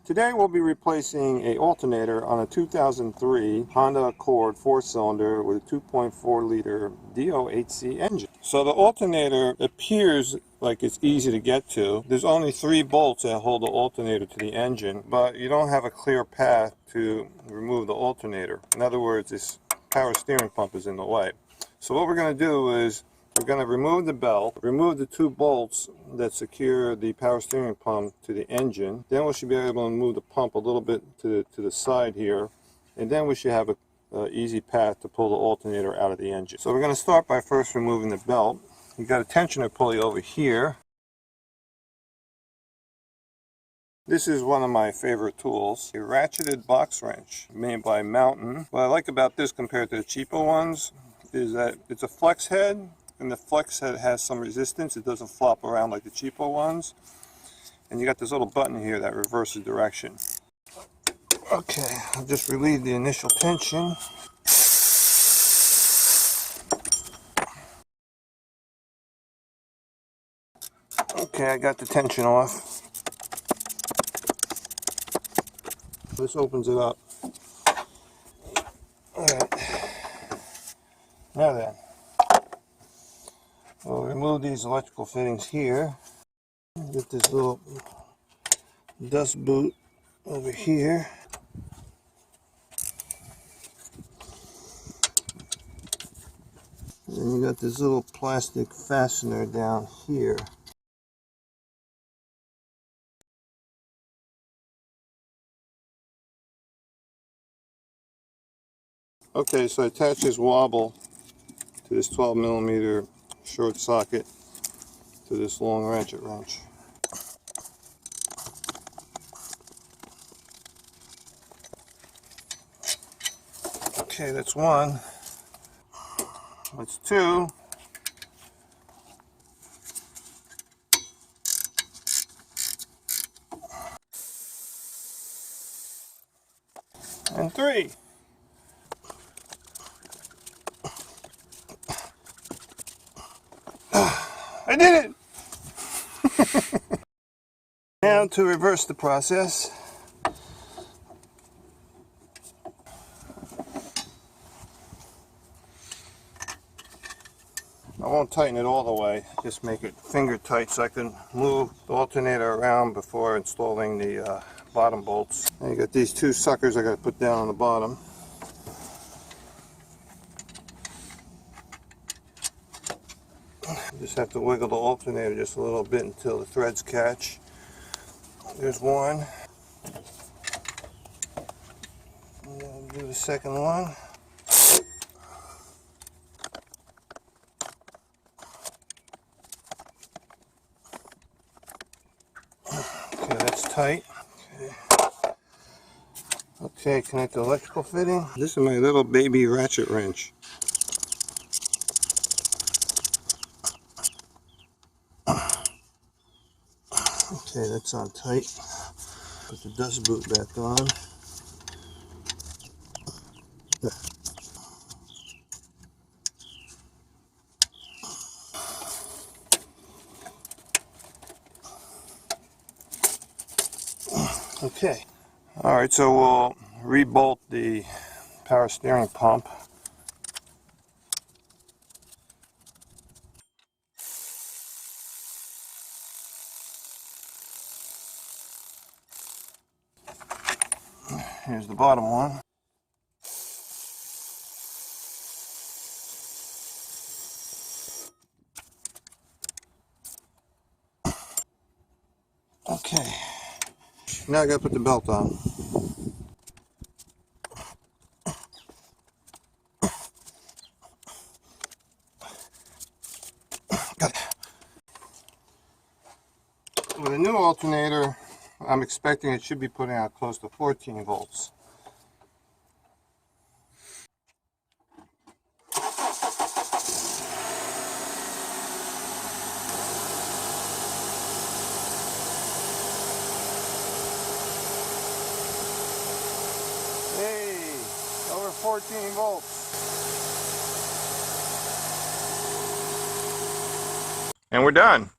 Today we'll be replacing an alternator on a 2003 Honda Accord 4-cylinder with a 2.4 liter D08C engine. So the alternator appears like it's easy to get to. There's only 3 bolts that hold the alternator to the engine, but you don't have a clear path to remove the alternator. In other words, this power steering pump is in the way. So what we're going to do is we're going to remove the belt, remove the 2 bolts that secure the power steering pump to the engine. Then we should be able to move the pump a little bit to the side here, and then we should have an easy path to pull the alternator out of the engine. So we're going to start by first removing the belt. You've got a tensioner pulley over here. This is one of my favorite tools, a ratcheted box wrench made by Mountain. What I like about this compared to the cheaper ones is that it's a flex head, and the flex head has some resistance. It doesn't flop around like the cheaper ones. And you got this little button here that reverses direction. Okay, I'll just relieve the initial tension. Okay, I got the tension off. This opens it up. Alright. Now then, we'll remove these electrical fittings here. Get this little dust boot over here. And you got this little plastic fastener down here. Okay, so I attach this wobble to this 12mm short socket to this long ratchet wrench. Okay, that's 1. That's 2. And 3. I did it! Now to reverse the process. I won't tighten it all the way, just make it finger tight so I can move the alternator around before installing the bottom bolts. And you got these 2 suckers I got to put down on the bottom. You just have to wiggle the alternator just a little bit until the threads catch. There's 1. And then I'll do the second one. Okay, that's tight. Okay, connect the electrical fitting. This is my little baby ratchet wrench. Okay, that's on tight. Put the dust boot back on. Okay. Alright, so we'll re-bolt the power steering pump. Here's the bottom one. Okay. Now I gotta put the belt on. Got it. With a new alternator, I'm expecting it should be putting out close to 14 volts. Hey, over 14 volts. And we're done.